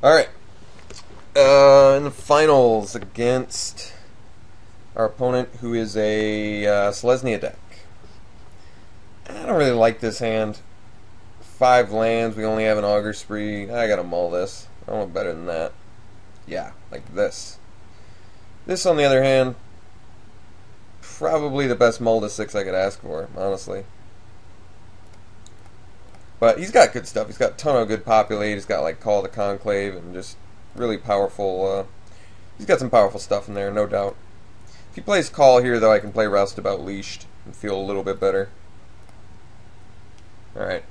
Alright. In the finals against our opponent, who is a Selesnya deck. I don't really like this hand. 5 lands, we only have an Augur Spree. I gotta mull this. I want better than that. Yeah, like this. This, on the other hand, probably the best mull to 6 I could ask for, honestly. But he's got good stuff. He's got a ton of good populate. He's got like Call the Conclave and just really powerful. He's got some powerful stuff in there, no doubt. If he plays Call here, though, I can play Roustabout Leashed and feel a little bit better. Alright.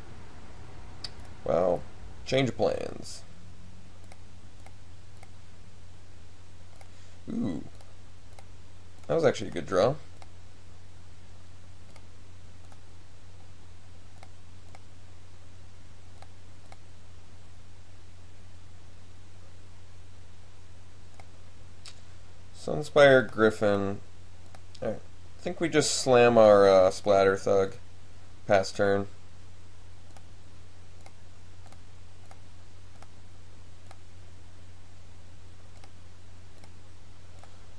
Well, change of plans. Ooh. That was actually a good draw. Sunspire Griffin. Alright. I think we just slam our Splatter Thug past turn.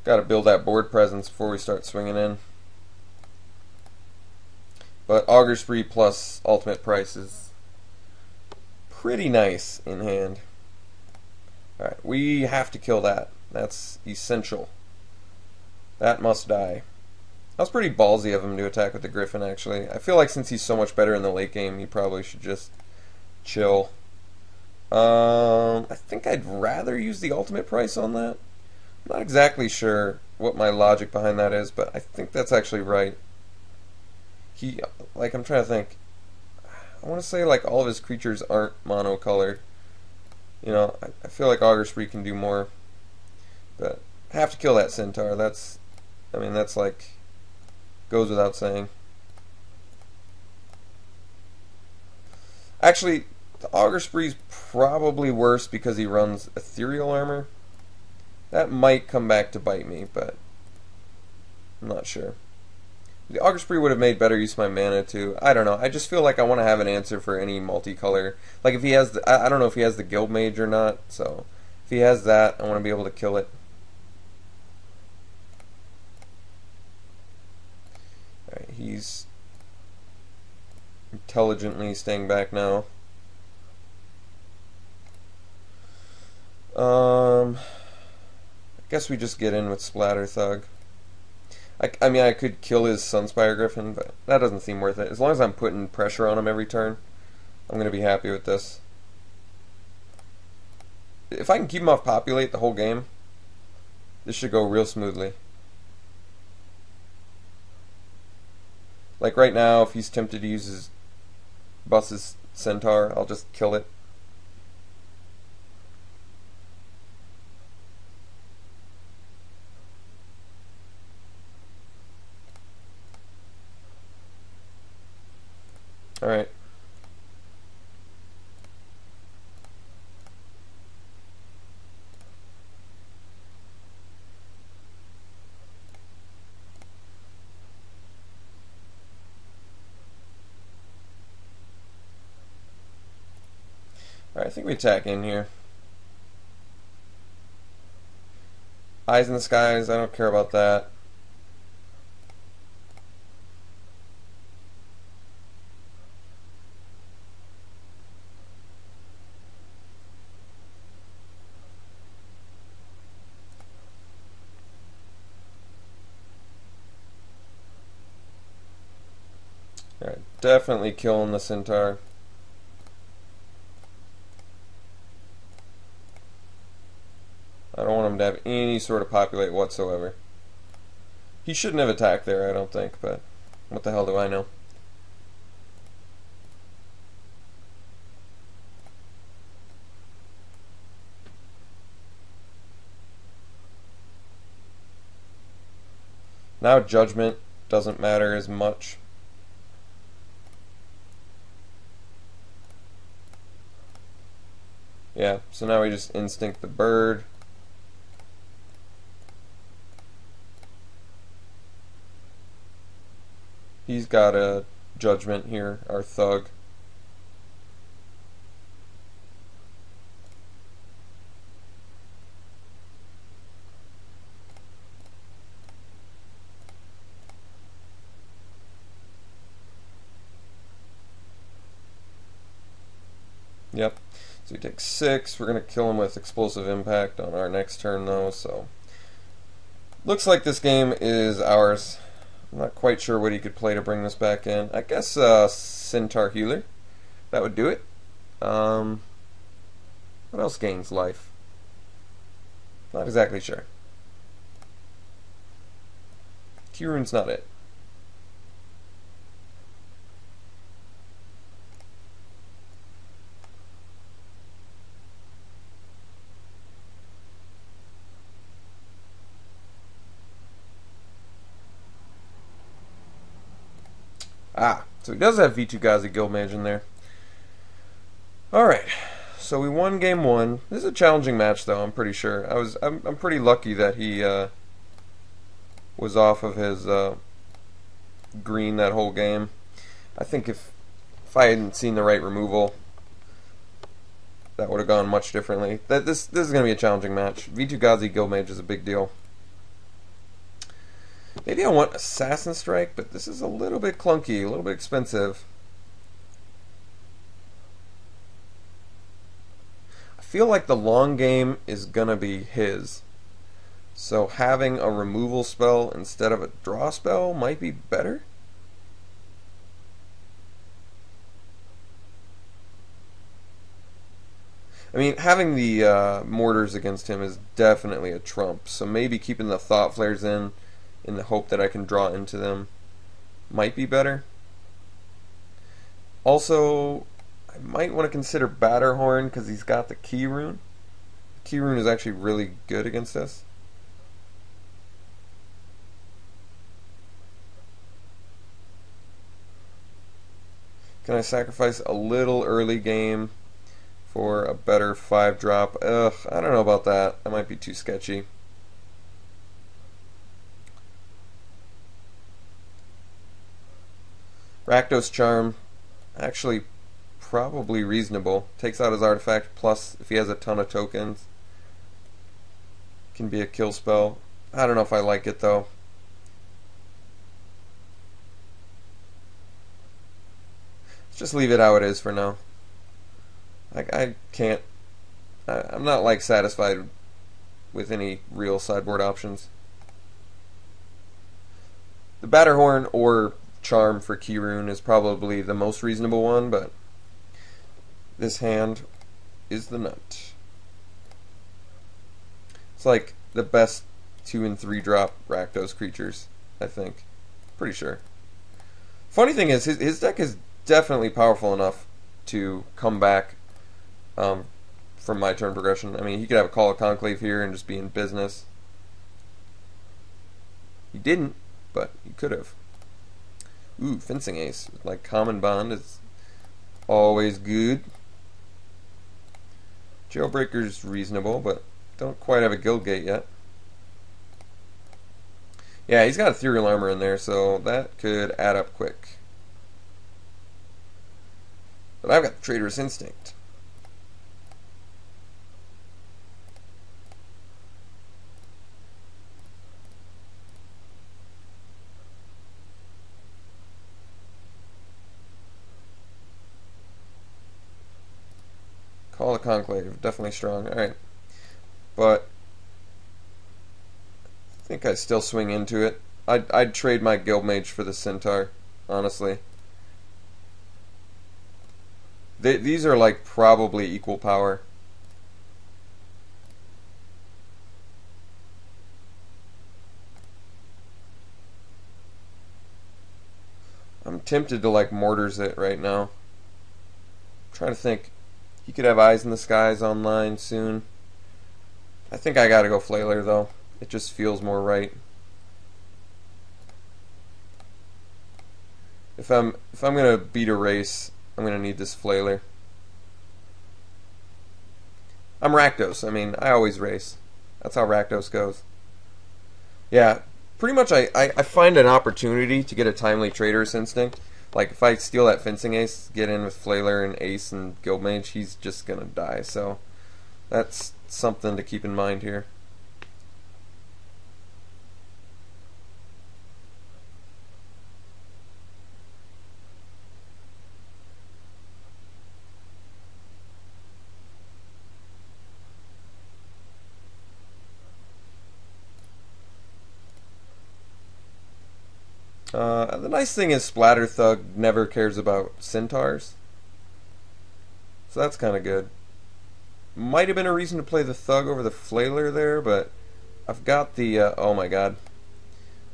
Gotta build that board presence before we start swinging in. But Augur Spree plus Ultimate Price is pretty nice in hand. Alright, we have to kill that. That's essential. That must die. That was pretty ballsy of him to attack with the Griffin, actually. I feel like since he's so much better in the late game, he probably should just chill. I think I'd rather use the Ultimate Price on that. I'm not exactly sure what my logic behind that is, but I think that's actually right. I'm trying to think. I want to say, like, all of his creatures aren't monocolored. You know, I feel like Augur Spree can do more. But I have to kill that Centaur. That's like, goes without saying. Actually, the Augur Spree's probably worse because he runs Ethereal Armor. That might come back to bite me, but I'm not sure. The Augur Spree would have made better use of my mana too. I don't know. I just feel like I want to have an answer for any multicolor. Like if he has I don't know if he has the Guild Mage or not. So if he has that, I want to be able to kill it. Alright, he's intelligently staying back now. I guess we just get in with Splatter Thug. I mean, I could kill his Sunspire Griffin, but that doesn't seem worth it. As long as I'm putting pressure on him every turn, I'm going to be happy with this. If I can keep him off Populate the whole game, this should go real smoothly. Like right now, if he's tempted to use his Bus's Centaur, I'll just kill it. Alright. Alright, I think we attack in here. Eyes in the skies, I don't care about that. Alright, definitely killing the Centaur. I don't want him to have any sort of populate whatsoever. He shouldn't have attacked there, I don't think, but what the hell do I know? Now Judgment doesn't matter as much. Yeah, so now we just instinct the bird. He's got a Judgment here, our Thug. Yep. So he takes 6. We're going to kill him with Explosive Impact on our next turn, though, so... Looks like this game is ours. I'm not quite sure what he could play to bring this back in. I guess Centaur Healer. That would do it. What else gains life? Not exactly sure. Keyrune's not it. Ah, so he does have Vitu-Ghazi Guildmage in there. Alright, so we won game 1. This is a challenging match, though, I'm pretty sure. I'm pretty lucky that he was off of his green that whole game. I think if I hadn't seen the right removal, that would have gone much differently. This is going to be a challenging match. Vitu-Ghazi Guildmage is a big deal. Maybe I want Assassin Strike, but this is a little bit clunky, a little bit expensive. I feel like the long game is gonna be his. So having a removal spell instead of a draw spell might be better. I mean, having the mortars against him is definitely a trump, so maybe keeping the Thought Flares in the hope that I can draw into them might be better. Also, I might want to consider Batterhorn because he's got the Key Rune. Key Rune is actually really good against us. Can I sacrifice a little early game for a better 5-drop? Ugh, I don't know about that. That might be too sketchy. Rakdos Charm, actually probably reasonable. Takes out his artifact, plus if he has a ton of tokens, can be a kill spell. I don't know if I like it though. Let's just leave it how it is for now. I can't. I'm not like satisfied with any real sideboard options. The Batterhorn or Charm for Key Rune is probably the most reasonable one, but this hand is the nut. It's like the best 2 and 3 drop Rakdos creatures, I think. Pretty sure. Funny thing is, his deck is definitely powerful enough to come back from my turn progression. I mean, he could have a Call of Conclave here and just be in business. He didn't, but he could have. Ooh, Fencing Ace. Like Common Bond is always good. Jailbreaker's reasonable, but don't quite have a Guild Gate yet. Yeah, he's got Ethereal Armor in there, so that could add up quick. But I've got the Traitorous Instinct. Call of Conclave, definitely strong. Alright. But I think I still swing into it. I'd trade my Guildmage for the Centaur, honestly. These are like probably equal power. I'm tempted to like Mortars it right now. I'm trying to think. He could have Eyes in the Skies online soon. I think I gotta go Flailer though. It just feels more right. If I'm gonna beat a race, I'm gonna need this Flailer. I'm Rakdos. I mean, I always race. That's how Rakdos goes. Yeah, pretty much I find an opportunity to get a timely Traitorous Instinct. Like, if I steal that Fencing Ace, get in with Flailer and Ace and Guildmage, he's just gonna die. So, that's something to keep in mind here. The nice thing is Splatter Thug never cares about centaurs. So that's kind of good. Might have been a reason to play the Thug over the Flailer there, but I've got the... oh my god.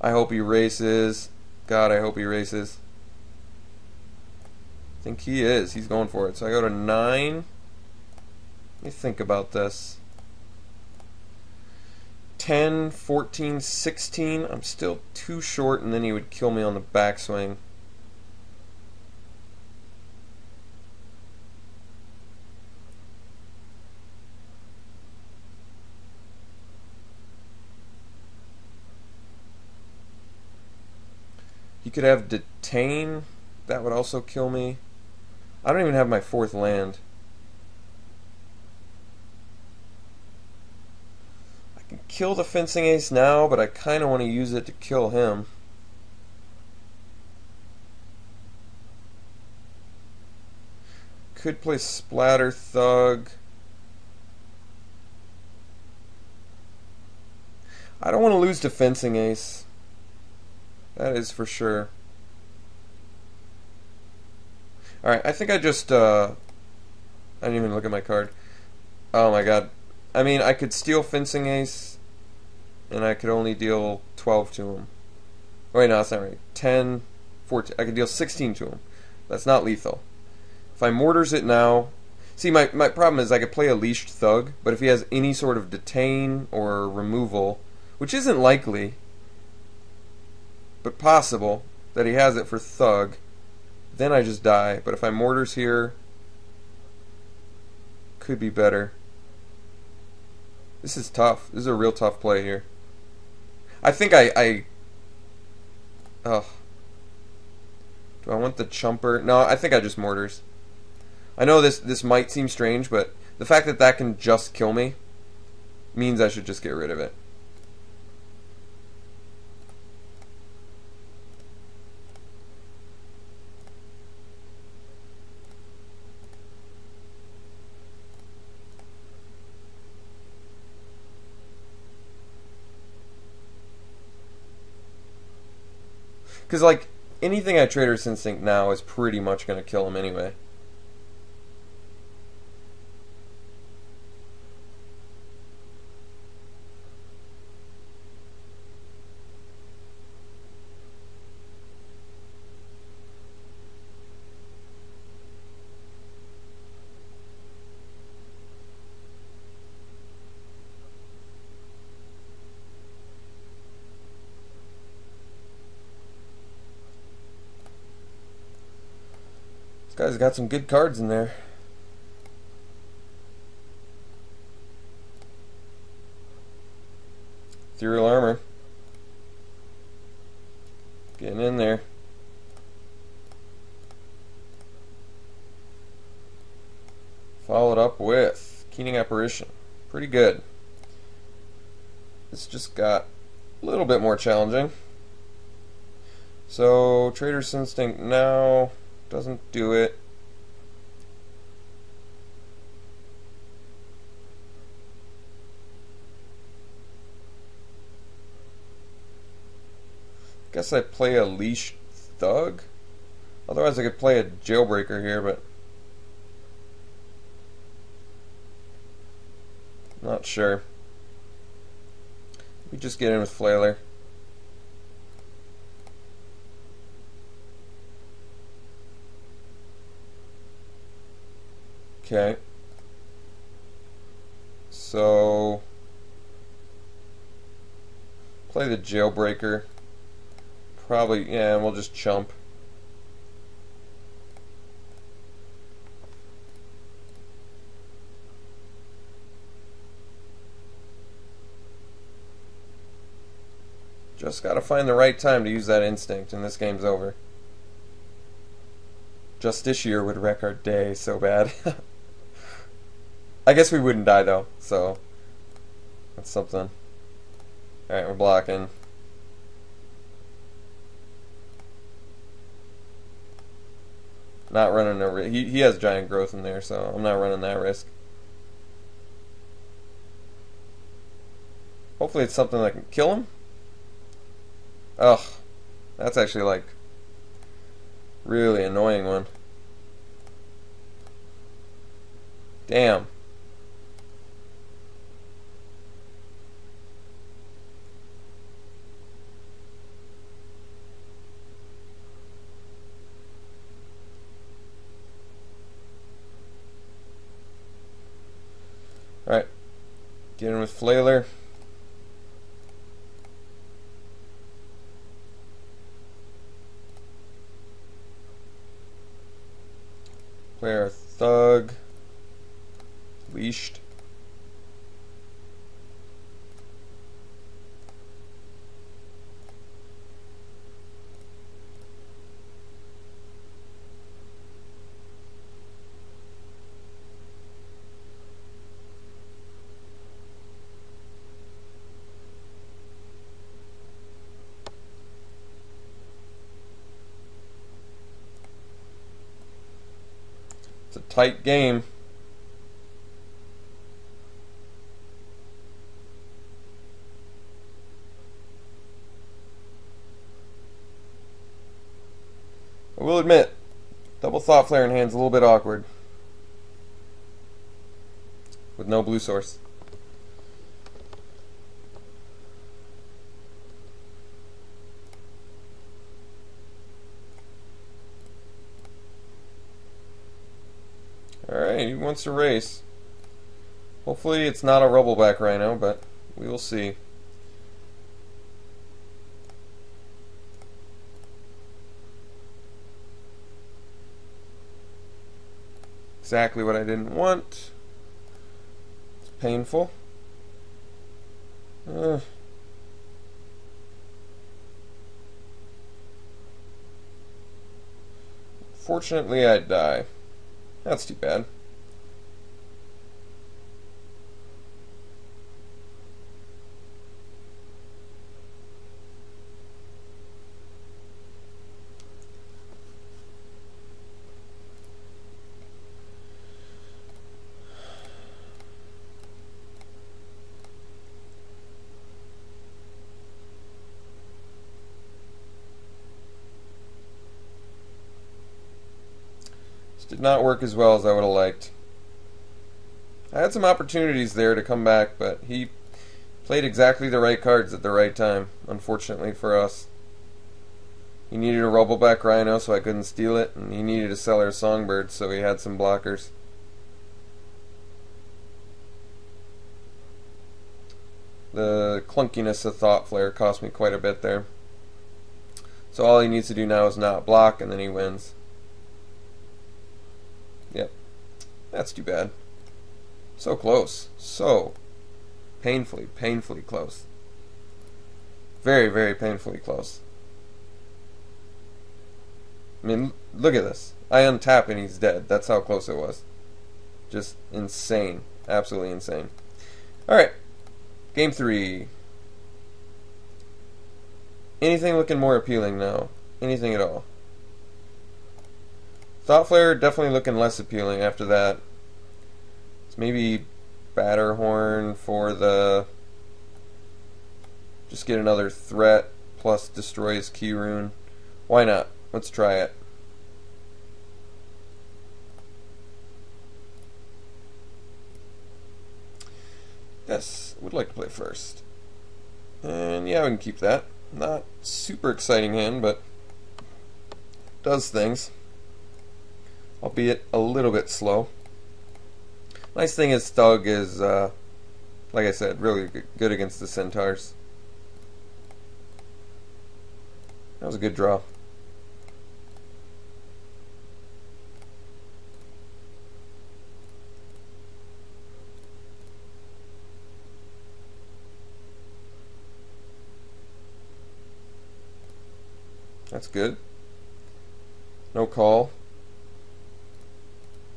I hope he races. God, I hope he races. I think he is. He's going for it. So I go to 9. Let me think about this. 10, 14, 16. I'm still too short, and then he would kill me on the backswing. He could have Detain. That would also kill me. I don't even have my 4th land. I can kill the Fencing Ace now, but I kind of want to use it to kill him. Could play Splatter Thug. I don't want to lose to Fencing Ace. That is for sure. Alright, I think I just, I didn't even look at my card. Oh my god. I mean, I could steal Fencing Ace, and I could only deal 12 to him. Oh, wait, no, that's not right. 10, 14. I could deal 16 to him. That's not lethal. If I Mortars it now... See, my problem is I could play a Leashed Thug, but if he has any sort of Detain or Removal, which isn't likely, but possible, that he has it for Thug, then I just die. But if I Mortars here, could be better. This is tough. This is a real tough play here. I think oh. Do I want the Chumper? No, I think I just Mortars. I know this might seem strange, but the fact that that can just kill me means I should just get rid of it. Because, like, anything I Trader's Instinct now is pretty much going to kill him anyway. Guy's got some good cards in there. Ethereal Armor. Getting in there. Followed up with Keening Apparition. Pretty good. This just got a little bit more challenging. So, Trader's Instinct now doesn't do it. Guess I play a Leash Thug. Otherwise I could play a Jailbreaker here, but not sure. We just get in with Flailer. Okay. So play the Jailbreaker. Probably, yeah, and we'll just chump. Just gotta find the right time to use that instinct, and this game's over. Justiciar would wreck our day so bad. I guess we wouldn't die though, so that's something. Alright, we're blocking. Not running a risk. He has giant growth in there, so I'm not running that risk. Hopefully it's something that can kill him. Ugh. That's actually like really annoying one. Damn. Alright. Get in with Flailer. Play our Thug. Leashed. It's a tight game. I will admit, double Thought Flare in hand's a little bit awkward. With no blue source. Alright, he wants to race. Hopefully it's not a Rubbleback Rhino, but we will see. Exactly what I didn't want. It's painful. Fortunately, I die. That's too bad. Did not work as well as I would have liked. I had some opportunities there to come back, but he played exactly the right cards at the right time, unfortunately for us. He needed a Rubbleback Rhino so I couldn't steal it, and he needed a Cellar Songbird so he had some blockers. The clunkiness of Thought Flare cost me quite a bit there. So all he needs to do now is not block, and then he wins. Yep. That's too bad. So close. So painfully, painfully close. Very, very painfully close. I mean, look at this. I untap and he's dead. That's how close it was. Just insane. Absolutely insane. Alright. Game 3. Anything looking more appealing now? Anything at all? Thought Flare definitely looking less appealing after that. It's maybe Batterhorn for the... Just get another threat plus destroy his key rune. Why not? Let's try it. Yes, would like to play first. And yeah, we can keep that. Not super exciting hand, but does things. Albeit a little bit slow. Nice thing is Thug is, like I said, really good against the Centaurs. That was a good draw. That's good. No call.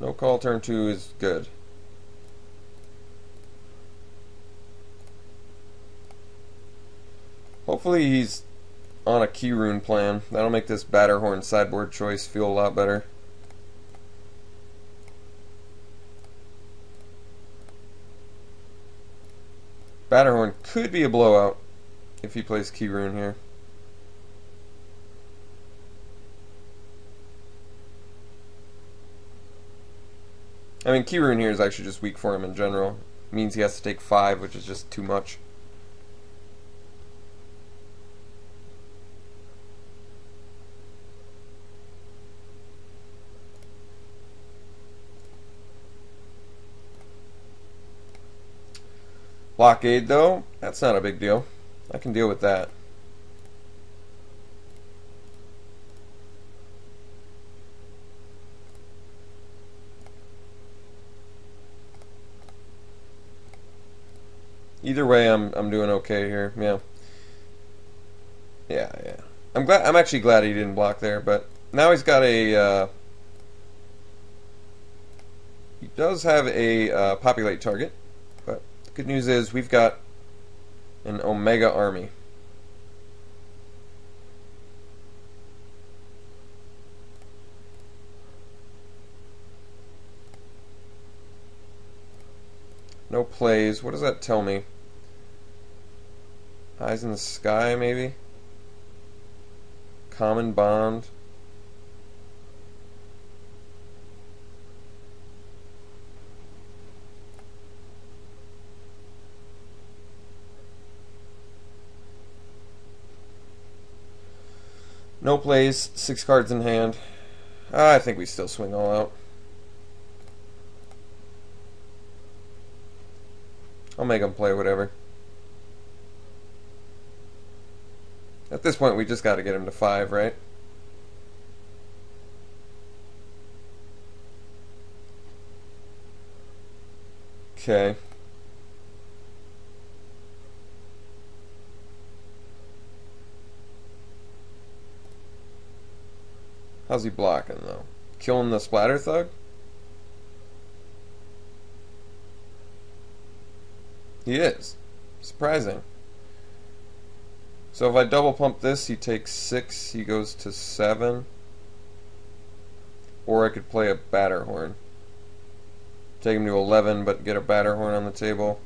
No call turn 2 is good. Hopefully he's on a key rune plan. That'll make this Batterhorn sideboard choice feel a lot better. Batterhorn could be a blowout if he plays key rune here. I mean, Key Rune here is actually just weak for him in general. It means he has to take 5, which is just too much. Blockade, though, that's not a big deal. I can deal with that. Either way, I'm doing okay here. Yeah. Yeah. I'm actually glad he didn't block there, but now he's got a he does have a populate target, but the good news is we've got an Omega army. No plays. What does that tell me? Eyes in the sky, maybe? Common bond. No plays, 6 cards in hand. I think we still swing all out. I'll make him play whatever. At this point, we just got to get him to 5, right? Okay. How's he blocking, though? Killing the Splatter Thug? He is. Surprising. So if I double pump this, he takes 6, he goes to 7. Or I could play a Batter Horn. Take him to 11, but get a Batter Horn on the table.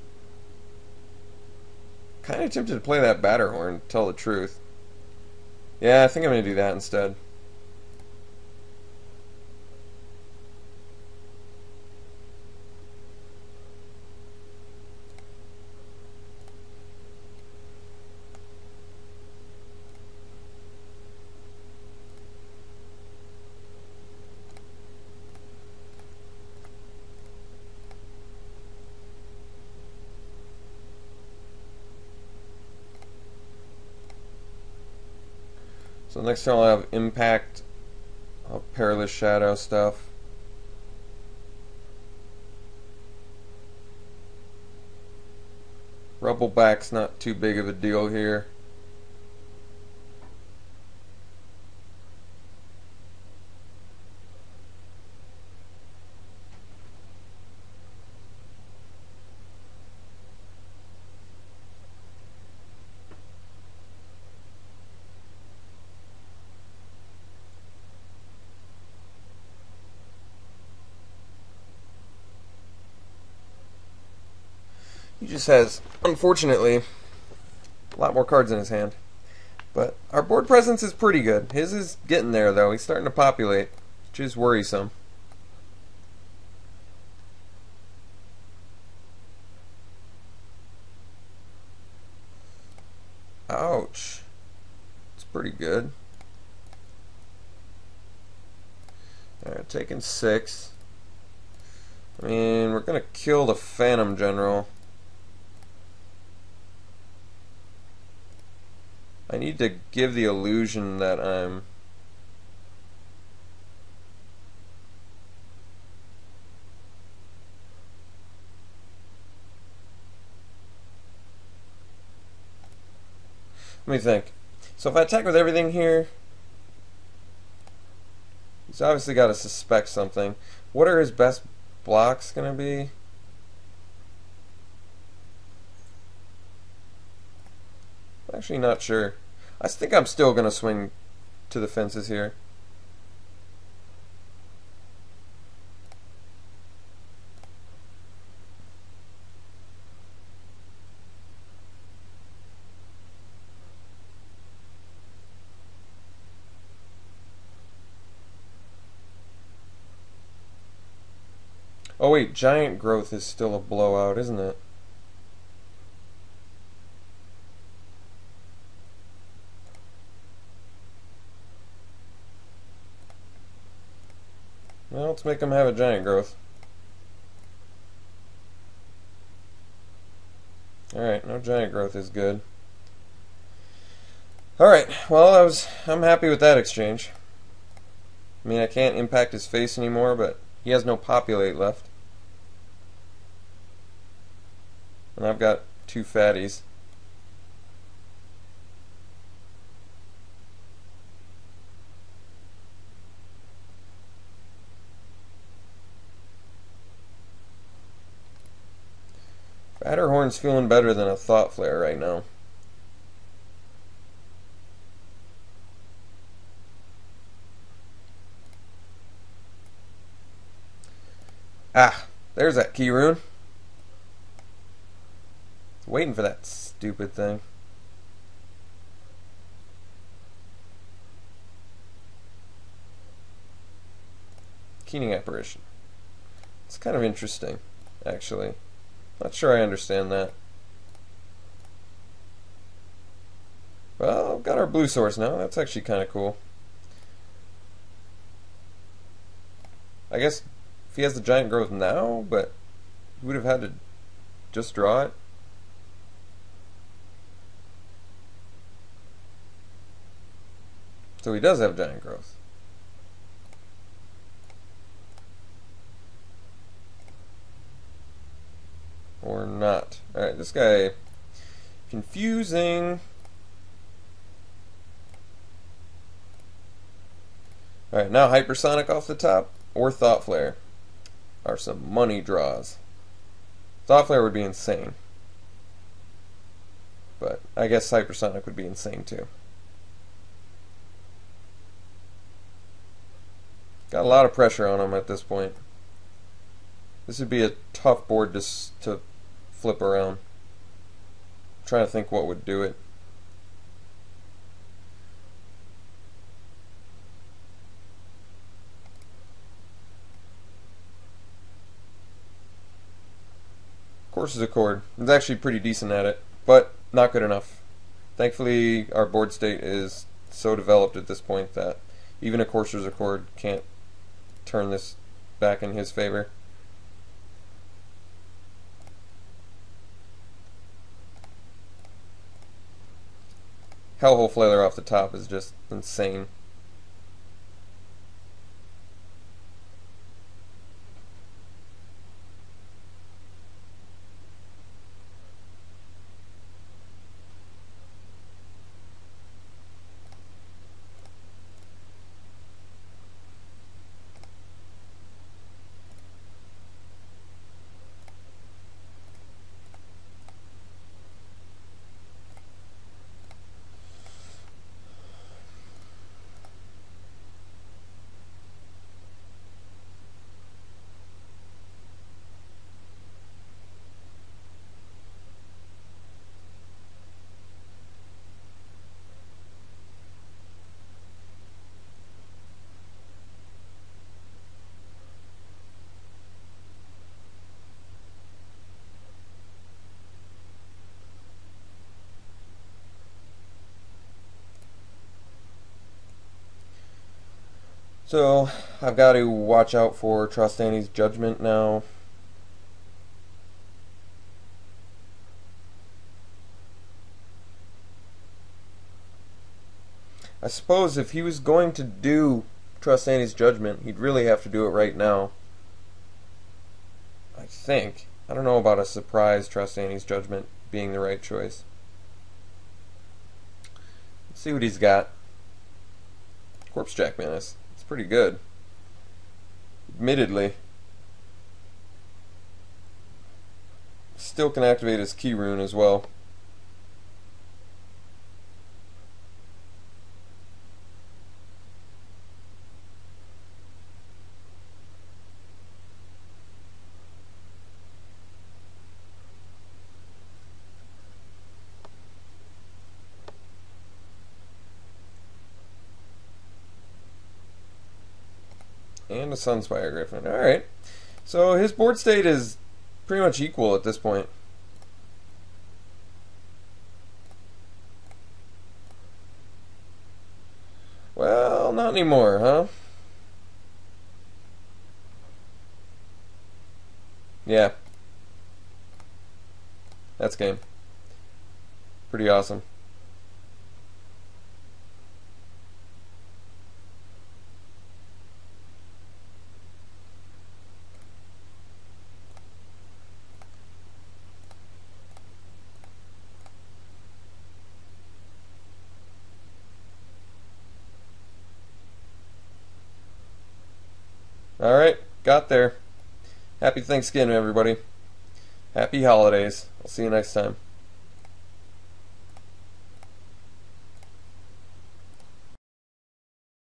Kind of tempted to play that Batter Horn, to tell the truth. Yeah, I think I'm going to do that instead. So next turn I'll have Impact, I'll have Perilous Shadow stuff. Rubbleback's not too big of a deal here. He just has, unfortunately, a lot more cards in his hand. But our board presence is pretty good. His is getting there, though. He's starting to populate, which is worrisome. Ouch. It's pretty good. Alright, taking 6. I mean, we're going to kill the Phantom General. I need to give the illusion that I'm... Let me think. So if I attack with everything here, he's obviously got to suspect something. What are his best blocks going to be? I'm actually not sure. I think I'm still going to swing to the fences here. Oh wait, giant growth is still a blowout, isn't it? Well, let's make him have a giant growth. Alright, no giant growth is good. Alright, well, I'm happy with that exchange. I mean, I can't impact his face anymore, but he has no populate left. And I've got 2 fatties. Batterhorn's feeling better than a Thought Flare right now. Ah, there's that key rune. Waiting for that stupid thing. Keening Apparition. It's kind of interesting, actually. Not sure I understand that. Well, I've got our blue source now. That's actually kind of cool. I guess if he has the giant growth now, but he would have had to just draw it. So he does have giant growth. Or not. Alright, this guy... confusing. Alright, now Hypersonic off the top, or Thought Flare are some money draws. Thought Flare would be insane. But I guess Hypersonic would be insane too. Got a lot of pressure on him at this point. This would be a tough board to flip around. I'm trying to think what would do it. Courses Accord. It's actually pretty decent at it, but not good enough. Thankfully, our board state is so developed at this point that even a Courser's Accord can't turn this back in his favor. Hellhole Flailer off the top is just insane. So, I've got to watch out for Trostani's Judgment now. I suppose if he was going to do Trostani's Judgment, he'd really have to do it right now. I think. I don't know about a surprise Trostani's Judgment being the right choice. Let's see what he's got. Corpse Jack Menace. Pretty good, admittedly. Still can activate his key rune as well. And a Sunspire Griffin. Alright. So his board state is pretty much equal at this point. Well, not anymore, huh? Yeah. That's game. Pretty awesome. Alright, got there. Happy Thanksgiving, everybody. Happy holidays. I'll see you next time.